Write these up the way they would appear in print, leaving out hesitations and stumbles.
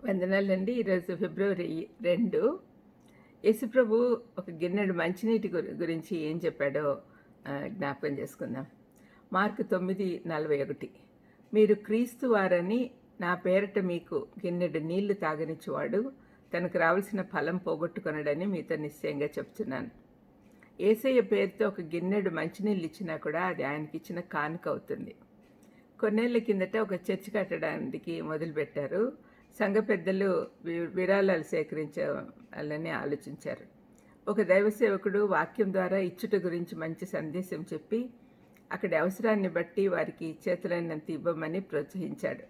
వందనాలండి. ఈరోజు ఫిబ్రవరి 2. యేసుప్రభు ఒక గిన్నెడు మంచినీటి గురించి ఏం చెప్పాడో జ్ఞాపకం చేసుకుందాం. మార్కు 9:41. మీరు క్రీస్తు వారని నా పేరట మీకు గిన్నెడు నీళ్లు తాగనిచ్చువాడు తనకు రావాల్సిన ఫలం పోగొట్టుకొనడని మీతో నిశ్చయంగా చెప్తున్నాను. యేసయ్య పేరుతో ఒక గిన్నెడు మంచినీళ్ళు ఇచ్చినా కూడా అది ఆయనకిచ్చిన కానుక అవుతుంది. కొన్నేళ్ల కిందట ఒక చర్చి కట్టడానికి మొదలుపెట్టారు. సంఘ పెద్దలు విరాళాలు సేకరించాలని ఆలోచించారు. ఒక దైవ సేవకుడు వాక్యం ద్వారా ఇచ్చుట గురించి మంచి సందేశం చెప్పి అక్కడి అవసరాన్ని బట్టి వారికి చేతులైనంత ఇవ్వమని ప్రోత్సహించాడు.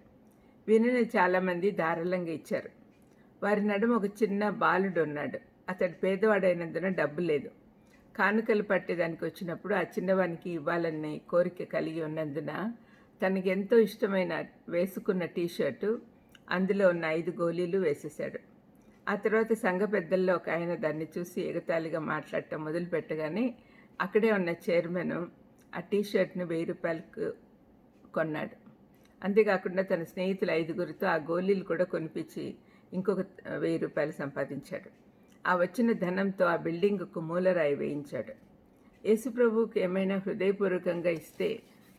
వినిన చాలామంది ధారాళంగా ఇచ్చారు. వారి నడుమ ఒక చిన్న బాలుడు ఉన్నాడు. అతడు పేదవాడైనందున డబ్బు లేదు. కానుకలు పట్టేదానికి వచ్చినప్పుడు ఆ చిన్నవానికి ఇవ్వాలనే కోరిక కలిగి ఉన్నందున తనకి ఎంతో ఇష్టమైన వేసుకున్న టీషర్టు అందులో ఉన్న 5 గోళీలు వేసేశాడు. ఆ తర్వాత సంఘ పెద్దల్లో ఒక ఆయన దాన్ని చూసి ఎగతాళిగా మాట్లాడటం మొదలు పెట్టగానే అక్కడే ఉన్న చైర్మన్ ఆ టీషర్ట్ను 1000 రూపాయలకు కొన్నాడు. అంతేకాకుండా తన స్నేహితులు 5గురితో ఆ గోళీలు కూడా కొనిపించి ఇంకొక 1000 రూపాయలు సంపాదించాడు. ఆ వచ్చిన ధనంతో ఆ బిల్డింగ్కు మూలరాయి వేయించాడు. యేసుప్రభువుకి ఏమైనా హృదయపూర్వకంగా ఇస్తే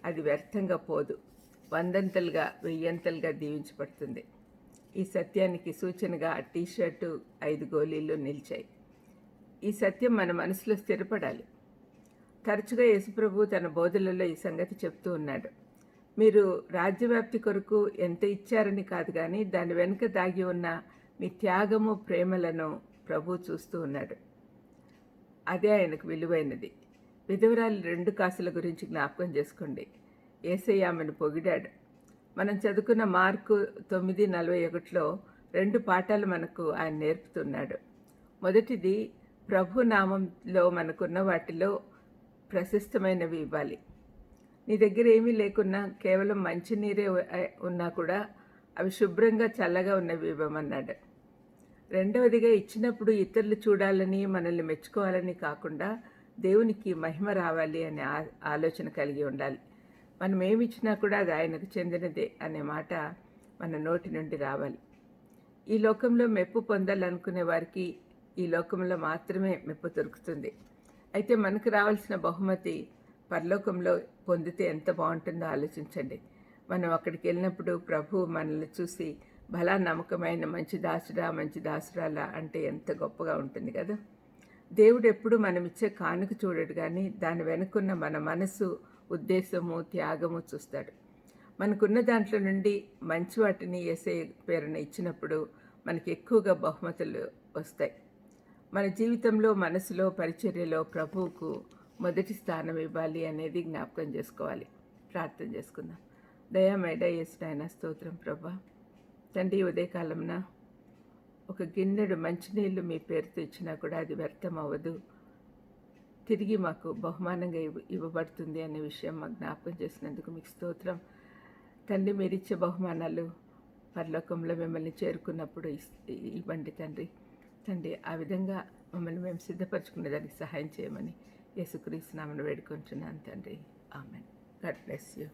అది వ్యర్థంగా పోదు, 100అంతలుగా 1000అంతలుగా దీవించబడుతుంది. ఈ సత్యానికి సూచనగా ఆ టీషర్టు 5 గోళీలు నిలిచాయి. ఈ సత్యం మన మనసులో స్థిరపడాలి. తరచుగా యేసుప్రభు తన బోధలలో ఈ సంగతి చెప్తూ ఉన్నాడు. మీరు రాజ్యవ్యాప్తి కొరకు ఎంత ఇచ్చారని కాదు, కానీ దాని వెనుక దాగి ఉన్న మీ త్యాగము ప్రేమలను ప్రభు చూస్తూ ఉన్నాడు. అదే ఆయనకు విలువైనది. విధవరాలు 2 కాసుల గురించి జ్ఞాపకం చేసుకోండి. యేసయ్య ఆమెను పొగిడాడు. మనం చదువుకున్న మార్కు 9:41లో 2 పాఠాలు మనకు ఆయన నేర్పుతున్నాడు. మొదటిది, ప్రభు నామంలో మనకున్న వాటిలో ప్రశస్తమైనవి ఇవ్వాలి. నీ దగ్గర ఏమీ లేకున్నా కేవలం మంచినీరే ఉన్నా కూడా అవి శుభ్రంగా చల్లగా ఉన్నవి ఇవ్వమన్నాడు. రెండవదిగా, ఇచ్చినప్పుడు ఇతరులు చూడాలని మనల్ని మెచ్చుకోవాలని కాకుండా దేవునికి మహిమ రావాలి అనే ఆలోచన కలిగి ఉండాలి. మనం ఏమిచ్చినా కూడా అది ఆయనకు చెందినదే అనే మాట మన నోటి నుండి రావాలి. ఈ లోకంలో మెప్పు పొందాలనుకునే వారికి ఈ లోకంలో మాత్రమే మెప్పు దొరుకుతుంది. అయితే మనకు రావాల్సిన బహుమతి పరలోకంలో పొందితే ఎంత బాగుంటుందో ఆలోచించండి. మనం అక్కడికి వెళ్ళినప్పుడు ప్రభు మనల్ని చూసి భలా నమ్మకమైన మంచి దాసుడా మంచి దాసురాలా అంటే ఎంత గొప్పగా ఉంటుంది కదా. దేవుడు ఎప్పుడు మనం ఇచ్చే కానుక చూడడు, కానీ దాని వెనుకున్న మన మనసు, ఉద్దేశము, త్యాగము చూస్తాడు. మనకున్న దాంట్లో నుండి మంచి వాటిని యేసయ్య పేరున ఇచ్చినప్పుడు మనకి ఎక్కువగా బహుమతులు వస్తాయి. మన జీవితంలో, మనసులో, పరిచర్యలో ప్రభువుకు మొదటి స్థానం ఇవ్వాలి అనేది జ్ఞాపకం చేసుకోవాలి. ప్రార్థన చేసుకుందాం. దయామేడ యేసునాయన స్తోత్రం ప్రభా. తండ్రి, ఉదయకాలంన ఒక గిన్నెడు మంచినీళ్ళు మీ పేరుతో ఇచ్చినా కూడా అది వ్యర్థం అవ్వదు, తిరిగి మాకు బహుమానంగా ఇవ్వబడుతుంది అనే విషయం మాకు జ్ఞాపకం చేసినందుకు మీకు స్తోత్రం. తండ్రి, మీరిచ్చే బహుమానాలు పరలోకంలో మిమ్మల్ని చేరుకున్నప్పుడు ఇవ్వండి తండ్రి. ఆ విధంగా మమ్మల్ని మేము సిద్ధపరచుకునే దానికి సహాయం చేయమని యేసుక్రీస్తు నామమున వేడుకొంటున్నాను తండ్రి. ఆమెన్. God bless you.